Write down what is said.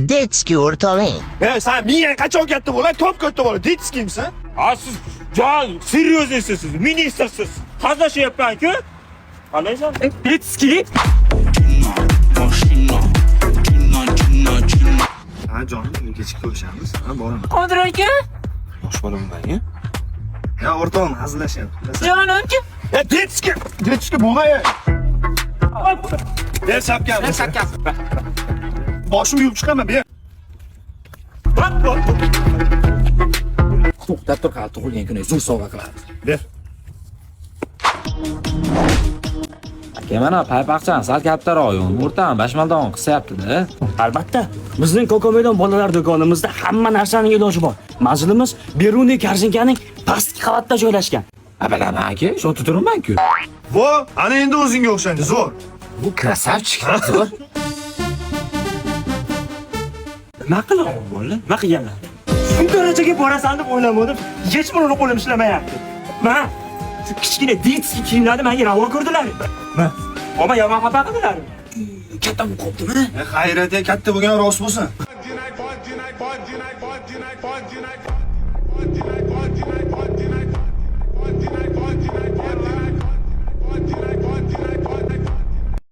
Detskiy o'rtoqing. Sen miyang qachon katta bo'ladi, top katta bo'ladi. Detskiymisan? Siz jon, seryoznisiz siz, ministersiz. Hazırlashyapman-ku. Qalaysan? Detskiy? Ha jonim, kechga ko'rishamiz. Ha, boraman. Qodir aka? Yosh bolaman men. Ya o'rtog'im hazillashyapti. Jonim-chi? Detskiy bo'lmay. Ber sapkam. Boshimni yuvib chiqaman, ber. To'xtab tur, hali tug'ilgan kuni zo'r sovg'a qiladi. Ber. Aka, mana paypoqchani sal kattaroq, o'rtadan bashmaldon qisayapti-da. Albatta, bizning Kokomaydon bolalar do'konimizda hamma narsaning iloji bor. Manzilimiz Beruniy Karzinkaning pastki qavatida joylashgan. Bilaman aka, shuncha turibman-ku. Vo, ana endi o'zingga o'xshaydi, zo'r. Bu krasavchik, zo'r. Nima qilaman bola? Nima qilganlar? Shu darajaga borasan deb o'ylamadim. Hech birini qo'lim ishlamayapti. Mana shu kichkina detskiy kiyimlarni menga ravo ko'rdilar. Oma yomon xafa qildilar. Katta bo'lib qoptimi? Xayriyat, katta bo'lgan rost bo'lsin.